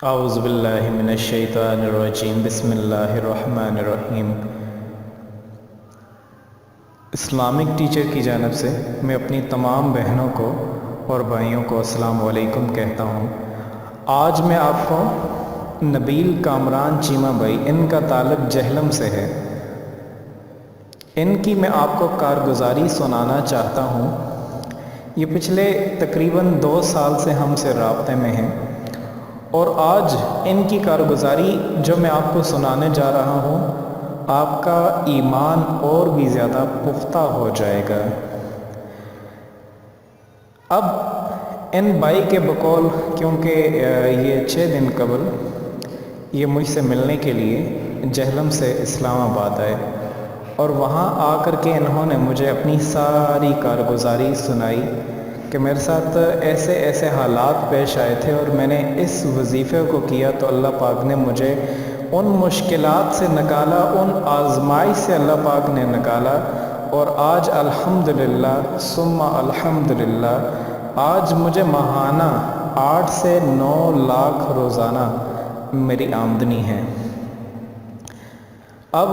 اعوذ باللہ من الشیطان الرجیم بسم اللہ الرحمن الرحیم۔ اسلامک ٹیچر کی جانب سے میں اپنی تمام بہنوں کو اور بھائیوں کو السلام علیکم کہتا ہوں۔ آج میں آپ کو نبیل کامران چیمہ بھائی، ان کا تعلق جہلم سے ہے، ان کی میں آپ کو کارگزاری سنانا چاہتا ہوں۔ یہ پچھلے تقریباً 2 سال سے ہم سے رابطے میں ہیں، اور آج ان کی کارگزاری جو میں آپ کو سنانے جا رہا ہوں، آپ کا ایمان اور بھی زیادہ پختہ ہو جائے گا۔ اب ان بھائی کے بقول، کیونکہ یہ 6 دن قبل یہ مجھ سے ملنے کے لیے جہلم سے اسلام آباد آئے، اور وہاں آ کر کے انہوں نے مجھے اپنی ساری کارگزاری سنائی کہ میرے ساتھ ایسے ایسے حالات پیش آئے تھے، اور میں نے اس وظیفے کو کیا تو اللہ پاک نے مجھے ان مشکلات سے نکالا، ان آزمائش سے اللہ پاک نے نکالا، اور آج الحمدللہ ثم الحمدللہ آج مجھے ماہانہ 8 سے 9 لاکھ روزانہ میری آمدنی ہے۔ اب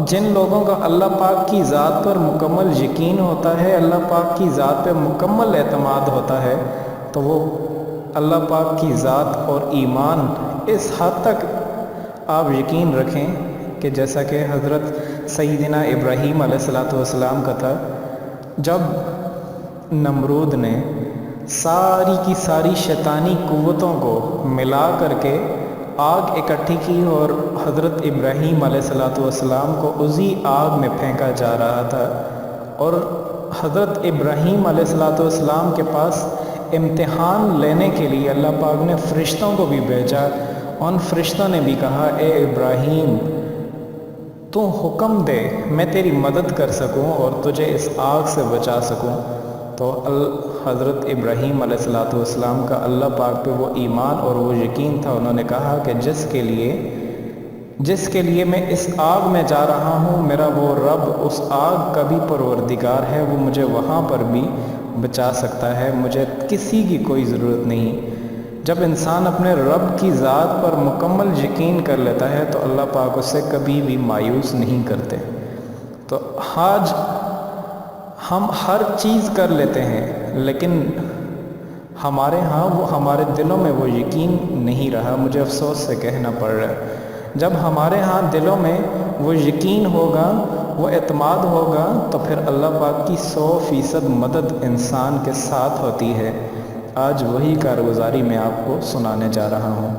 جن لوگوں کا اللہ پاک کی ذات پر مکمل یقین ہوتا ہے، اللہ پاک کی ذات پہ مکمل اعتماد ہوتا ہے، تو وہ اللہ پاک کی ذات اور ایمان اس حد تک آپ یقین رکھیں کہ جیسا کہ حضرت سیدنا ابراہیم علیہ السلام کا تھا، جب نمرود نے ساری کی ساری شیطانی قوتوں کو ملا کر کے آگ اکٹھی کی، اور حضرت ابراہیم علیہ السلام کو اسی آگ میں پھینکا جا رہا تھا، اور حضرت ابراہیم علیہ السلام کے پاس امتحان لینے کے لیے اللہ پاک نے فرشتوں کو بھی بھیجا۔ ان فرشتوں نے بھی کہا، اے ابراہیم، تو حکم دے میں تیری مدد کر سکوں اور تجھے اس آگ سے بچا سکوں۔ تو حضرت ابراہیم علیہ السلام کا اللہ پاک پہ وہ ایمان اور وہ یقین تھا، انہوں نے کہا کہ جس کے لیے میں اس آگ میں جا رہا ہوں، میرا وہ رب اس آگ کا بھی پروردگار ہے، وہ مجھے وہاں پر بھی بچا سکتا ہے، مجھے کسی کی کوئی ضرورت نہیں۔ جب انسان اپنے رب کی ذات پر مکمل یقین کر لیتا ہے تو اللہ پاک اسے کبھی بھی مایوس نہیں کرتے۔ تو آج ہم ہر چیز کر لیتے ہیں، لیکن ہمارے ہاں وہ ہمارے دلوں میں وہ یقین نہیں رہا، مجھے افسوس سے کہنا پڑ رہا ہے۔ جب ہمارے ہاں دلوں میں وہ یقین ہوگا، وہ اعتماد ہوگا، تو پھر اللہ پاک کی 100% مدد انسان کے ساتھ ہوتی ہے۔ آج وہی کارگزاری میں آپ کو سنانے جا رہا ہوں۔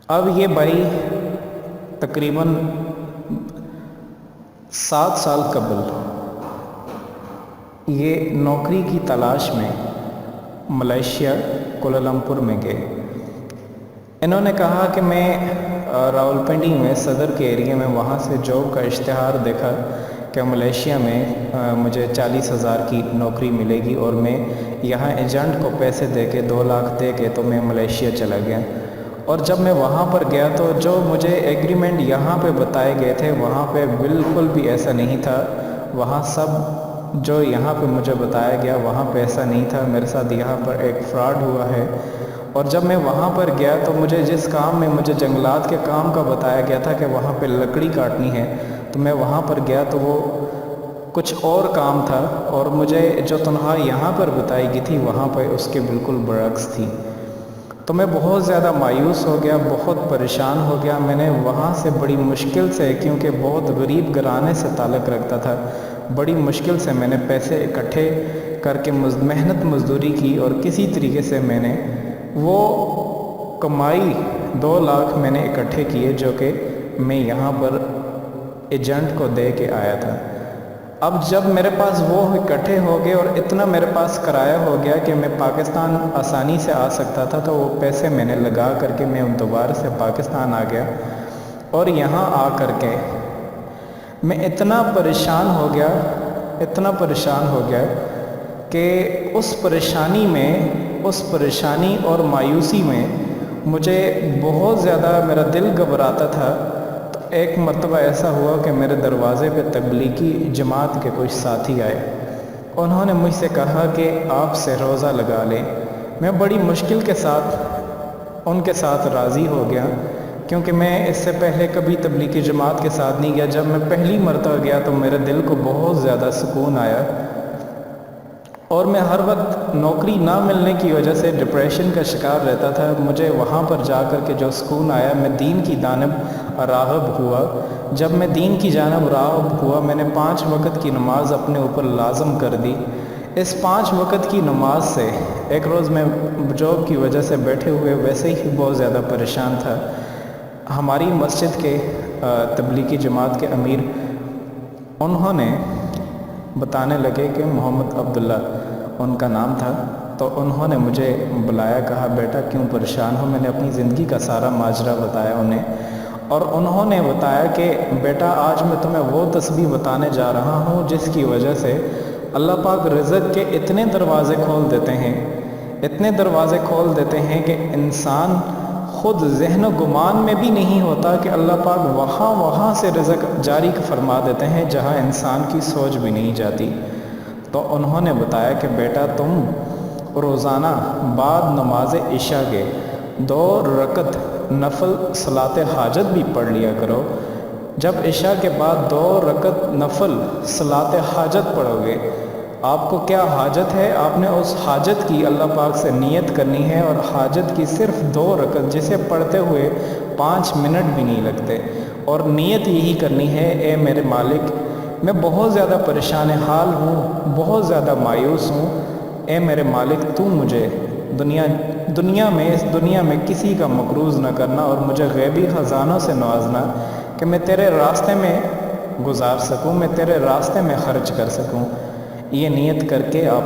اب یہ بھائی تقریباً 7 سال قبل یہ نوکری کی تلاش میں ملیشیا کوالالمپور میں گئے۔ انہوں نے کہا کہ میں راولپنڈی میں صدر کے ایریے میں وہاں سے جاب کا اشتہار دیکھا کہ ملیشیا میں مجھے 40,000 کی نوکری ملے گی، اور میں یہاں ایجنٹ کو پیسے دے کے 2 لاکھ دے کے تو میں ملیشیا چلا گیا۔ اور جب میں وہاں پر گیا تو جو مجھے ایگریمنٹ یہاں پہ بتائے گئے تھے، وہاں پہ بالکل بھی ایسا نہیں تھا۔ وہاں سب جو یہاں پہ مجھے بتایا گیا وہاں پہ ایسا نہیں تھا۔ میرے ساتھ یہاں پر ایک فراڈ ہوا ہے۔ اور جب میں وہاں پر گیا تو مجھے جس کام میں مجھے جنگلات کے کام کا بتایا گیا تھا کہ وہاں پہ لکڑی کاٹنی ہے، تو میں وہاں پر گیا تو وہ کچھ اور کام تھا، اور مجھے جو تنخواہ یہاں پر بتائی گئی تھی وہاں پہ اس کے بالکل برعکس تھی۔ تو میں بہت زیادہ مایوس ہو گیا، بہت پریشان ہو گیا۔ میں نے وہاں سے بڑی مشکل سے، کیونکہ بہت غریب گھرانے سے تعلق رکھتا تھا، بڑی مشکل سے میں نے پیسے اکٹھے کر کے محنت مزدوری کی، اور کسی طریقے سے میں نے وہ کمائی 2 لاکھ میں نے اکٹھے کیے، جو کہ میں یہاں پر ایجنٹ کو دے کے آیا تھا۔ اب جب میرے پاس وہ اکٹھے ہو گئے اور اتنا میرے پاس کرایہ ہو گیا کہ میں پاکستان آسانی سے آ سکتا تھا، تو وہ پیسے میں نے لگا کر کے میں دوبارہ سے پاکستان آ گیا، اور یہاں آ کر کے میں اتنا پریشان ہو گیا کہ اس پریشانی اور مایوسی میں مجھے بہت زیادہ میرا دل گھبراتا تھا۔ تو ایک مرتبہ ایسا ہوا کہ میرے دروازے پہ تبلیغی جماعت کے کچھ ساتھی آئے، انہوں نے مجھ سے کہا کہ آپ سے روزہ لگا لیں۔ میں بڑی مشکل کے ساتھ ان کے ساتھ راضی ہو گیا، کیونکہ میں اس سے پہلے کبھی تبلیغی جماعت کے ساتھ نہیں گیا۔ جب میں پہلی مرتبہ گیا تو میرے دل کو بہت زیادہ سکون آیا، اور میں ہر وقت نوکری نہ ملنے کی وجہ سے ڈپریشن کا شکار رہتا تھا۔ مجھے وہاں پر جا کر کے جو سکون آیا، میں دین کی جانب راغب ہوا۔ جب میں دین کی جانب راغب ہوا، میں نے 5 وقت کی نماز اپنے اوپر لازم کر دی۔ اس 5 وقت کی نماز سے ایک روز میں جاب کی وجہ سے بیٹھے ہوئے ویسے ہی بہت زیادہ پریشان تھا۔ ہماری مسجد کے تبلیغی جماعت کے امیر انہوں نے بتانے لگے کہ محمد عبداللہ ان کا نام تھا، تو انہوں نے مجھے بلایا، کہا بیٹا کیوں پریشان ہو؟ میں نے اپنی زندگی کا سارا ماجرا بتایا انہیں، اور انہوں نے بتایا کہ بیٹا آج میں تمہیں وہ تسبیح بتانے جا رہا ہوں جس کی وجہ سے اللہ پاک رزق کے اتنے دروازے کھول دیتے ہیں، اتنے دروازے کھول دیتے ہیں کہ انسان خود ذہن و گمان میں بھی نہیں ہوتا کہ اللہ پاک وہاں سے رزق جاری فرما دیتے ہیں جہاں انسان کی سوچ بھی نہیں جاتی۔ تو انہوں نے بتایا کہ بیٹا تم روزانہ بعد نماز عشاء کے 2 رکعت نفل صلاۃ حاجت بھی پڑھ لیا کرو۔ جب عشاء کے بعد 2 رکعت نفل صلاۃ حاجت پڑھو گے، آپ کو کیا حاجت ہے، آپ نے اس حاجت کی اللہ پاک سے نیت کرنی ہے، اور حاجت کی صرف 2 رکعت جسے پڑھتے ہوئے 5 منٹ بھی نہیں لگتے، اور نیت یہی کرنی ہے، اے میرے مالک میں بہت زیادہ پریشان حال ہوں، بہت زیادہ مایوس ہوں، اے میرے مالک تو مجھے اس دنیا میں کسی کا مقروض نہ کرنا، اور مجھے غیبی خزانوں سے نوازنا کہ میں تیرے راستے میں گزار سکوں، میں تیرے راستے میں خرچ کر سکوں۔ یہ نیت کر کے آپ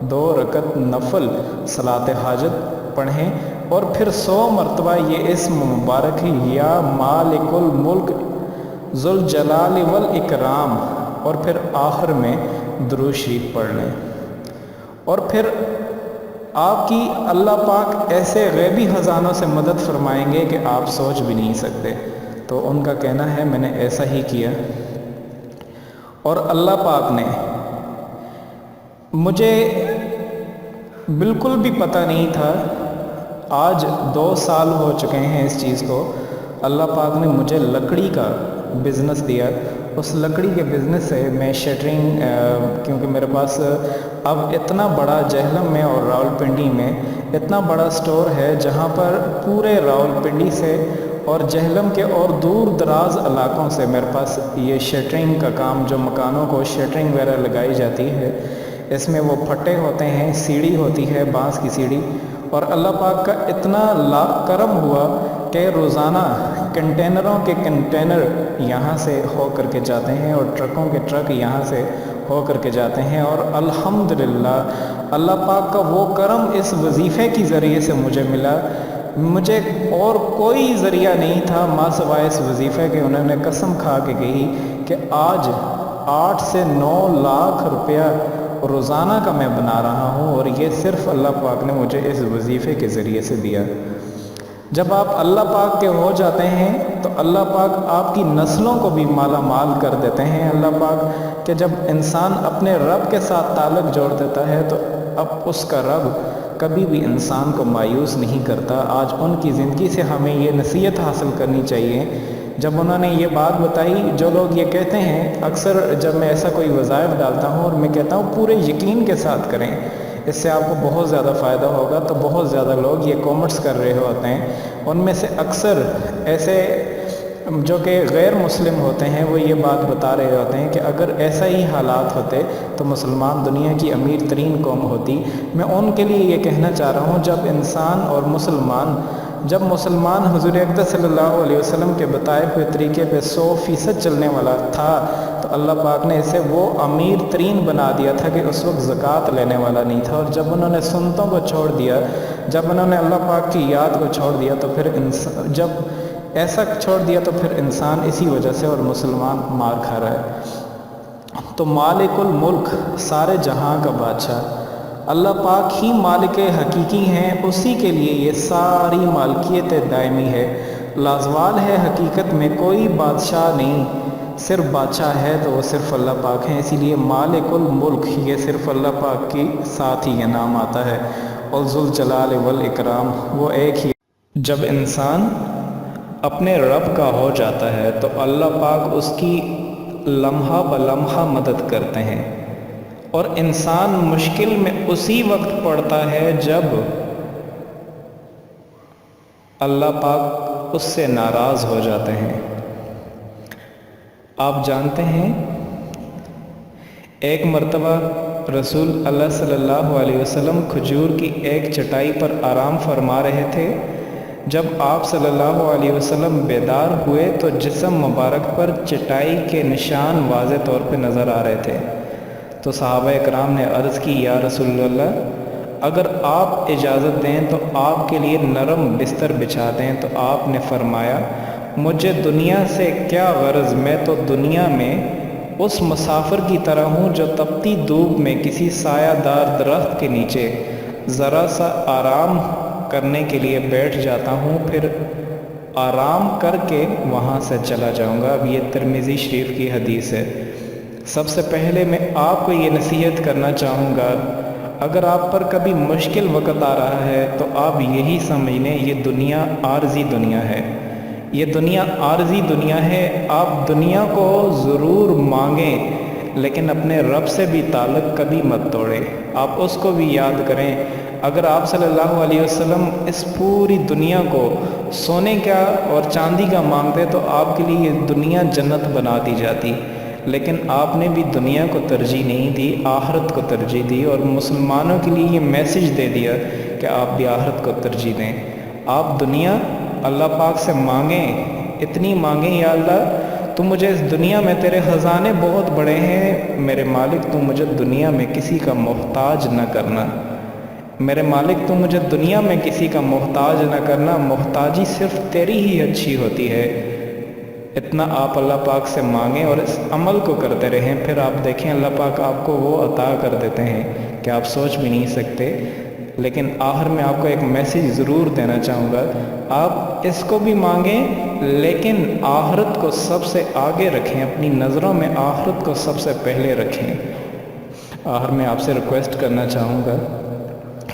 2 رکعت نفل صلاۃ حاجت پڑھیں، اور پھر 100 مرتبہ یہ اسم مبارک ہے، یا مالک الملک ذوالجلال والاکرام، اور پھر آخر میں درود شریف پڑھ لیں، اور پھر آپ کی اللہ پاک ایسے غیبی خزانوں سے مدد فرمائیں گے کہ آپ سوچ بھی نہیں سکتے۔ تو ان کا کہنا ہے میں نے ایسا ہی کیا، اور اللہ پاک نے مجھے بالکل بھی پتہ نہیں تھا، آج 2 سال ہو چکے ہیں اس چیز کو، اللہ پاک نے مجھے لکڑی کا بزنس دیا۔ اس لکڑی کے بزنس سے میں شٹرنگ، کیونکہ میرے پاس اب اتنا بڑا جہلم میں اور راولپنڈی میں اتنا بڑا سٹور ہے جہاں پر پورے راولپنڈی سے اور جہلم کے اور دور دراز علاقوں سے میرے پاس یہ شٹرنگ کا کام، جو مکانوں کو شٹرنگ وغیرہ لگائی جاتی ہے، اس میں وہ پھٹے ہوتے ہیں، سیڑھی ہوتی ہے بانس کی سیڑھی، اور اللہ پاک کا اتنا کرم ہوا کہ روزانہ کنٹینروں کے کنٹینر یہاں سے ہو کر کے جاتے ہیں، اور ٹرکوں کے ٹرک یہاں سے ہو کر کے جاتے ہیں، اور الحمدللہ اللہ پاک کا وہ کرم اس وظیفے کی ذریعے سے مجھے ملا۔ مجھے اور کوئی ذریعہ نہیں تھا ماں سوائے اس وظیفے کے۔ انہوں نے قسم کھا کے کہی کہ آج 8 سے 9 لاکھ روپیہ روزانہ کا میں بنا رہا ہوں، اور یہ صرف اللہ پاک نے مجھے اس وظیفے کے ذریعے سے دیا۔ جب آپ اللہ پاک کے ہو جاتے ہیں تو اللہ پاک آپ کی نسلوں کو بھی مالا مال کر دیتے ہیں۔ اللہ پاک کہ جب انسان اپنے رب کے ساتھ تعلق جوڑ دیتا ہے تو اب اس کا رب کبھی بھی انسان کو مایوس نہیں کرتا۔ آج ان کی زندگی سے ہمیں یہ نصیحت حاصل کرنی چاہیے۔ جب انہوں نے یہ بات بتائی، جو لوگ یہ کہتے ہیں، اکثر جب میں ایسا کوئی وظائف ڈالتا ہوں اور میں کہتا ہوں پورے یقین کے ساتھ کریں، اس سے آپ کو بہت زیادہ فائدہ ہوگا، تو بہت زیادہ لوگ یہ کومنٹس کر رہے ہوتے ہیں۔ ان میں سے اکثر ایسے جو کہ غیر مسلم ہوتے ہیں وہ یہ بات بتا رہے ہوتے ہیں کہ اگر ایسا ہی حالات ہوتے تو مسلمان دنیا کی امیر ترین قوم ہوتی۔ میں ان کے لیے یہ کہنا چاہ رہا ہوں، جب مسلمان حضور اقدس صلی اللہ علیہ وسلم کے بتائے ہوئے طریقے پہ 100% چلنے والا تھا تو اللہ پاک نے اسے وہ امیر ترین بنا دیا تھا کہ اس وقت زکوٰۃ لینے والا نہیں تھا۔ اور جب انہوں نے سنتوں کو چھوڑ دیا، جب انہوں نے اللہ پاک کی یاد کو چھوڑ دیا، تو پھر جب ایسا چھوڑ دیا تو پھر انسان اسی وجہ سے اور مسلمان مار کھا رہا ہے۔ تو مالک الملک، سارے جہاں کا بادشاہ اللہ پاک ہی مالک حقیقی ہیں، اسی کے لیے یہ ساری مالکیت دائمی ہے، لازوال ہے۔ حقیقت میں کوئی بادشاہ نہیں، صرف بادشاہ ہے تو وہ صرف اللہ پاک ہیں۔ اسی لیے مالک الملک یہ صرف اللہ پاک کے ساتھ ہی یہ نام آتا ہے، اور ذوالجلال والاکرام وہ ایک ہی جب انسان اپنے رب کا ہو جاتا ہے تو اللہ پاک اس کی لمحہ بلمحہ مدد کرتے ہیں، اور انسان مشکل میں اسی وقت پڑتا ہے جب اللہ پاک اس سے ناراض ہو جاتے ہیں۔ آپ جانتے ہیں ایک مرتبہ رسول اللہ صلی اللہ علیہ وسلم کھجور کی ایک چٹائی پر آرام فرما رہے تھے۔ جب آپ صلی اللہ علیہ وسلم بیدار ہوئے تو جسم مبارک پر چٹائی کے نشان واضح طور پہ نظر آ رہے تھے۔ تو صحابہ اکرام نے عرض کی، یا رسول اللہ، اگر آپ اجازت دیں تو آپ کے لیے نرم بستر بچھا دیں۔ تو آپ نے فرمایا، مجھے دنیا سے کیا غرض، میں تو دنیا میں اس مسافر کی طرح ہوں جو تپتی دھوپ میں کسی سایہ دار درخت کے نیچے ذرا سا آرام کرنے کے لیے بیٹھ جاتا ہوں، پھر آرام کر کے وہاں سے چلا جاؤں گا۔ اب یہ ترمذی شریف کی حدیث ہے۔ سب سے پہلے میں آپ کو یہ نصیحت کرنا چاہوں گا، اگر آپ پر کبھی مشکل وقت آ رہا ہے تو آپ یہی سمجھ لیں یہ دنیا عارضی دنیا ہے، یہ دنیا عارضی دنیا ہے۔ آپ دنیا کو ضرور مانگیں لیکن اپنے رب سے بھی تعلق کبھی مت توڑیں، آپ اس کو بھی یاد کریں۔ اگر آپ صلی اللہ علیہ وسلم اس پوری دنیا کو سونے کا اور چاندی کا مانگتے تو آپ کے لیے یہ دنیا جنت بنا دی جاتی، لیکن آپ نے بھی دنیا کو ترجیح نہیں دی، آخرت کو ترجیح دی، اور مسلمانوں کے لیے یہ میسج دے دیا کہ آپ بھی آخرت کو ترجیح دیں۔ آپ دنیا اللہ پاک سے مانگیں، اتنی مانگیں، یا اللہ تو مجھے اس دنیا میں تیرے خزانے بہت بڑے ہیں، میرے مالک تو مجھے دنیا میں کسی کا محتاج نہ کرنا، میرے مالک تو مجھے دنیا میں کسی کا محتاج نہ کرنا، محتاجی صرف تیری ہی اچھی ہوتی ہے۔ اتنا آپ اللہ پاک سے مانگیں اور اس عمل کو کرتے رہیں، پھر آپ دیکھیں اللہ پاک آپ کو وہ عطا کر دیتے ہیں کہ آپ سوچ بھی نہیں سکتے۔ لیکن آخر میں آپ کو ایک میسیج ضرور دینا چاہوں گا، آپ اس کو بھی مانگیں لیکن آخرت کو سب سے آگے رکھیں، اپنی نظروں میں آخرت کو سب سے پہلے رکھیں۔ آخر میں آپ سے ریکویسٹ کرنا چاہوں گا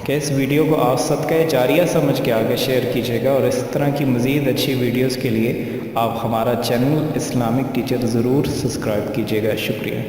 کہ اس ویڈیو کو آپ صدقہ جاریہ سمجھ کے آگے شیئر کیجیے گا، اور اس طرح کی مزید اچھی ویڈیوز کے لیے آپ ہمارا چینل اسلامک ٹیچر ضرور سبسکرائب کیجیے گا۔ شکریہ۔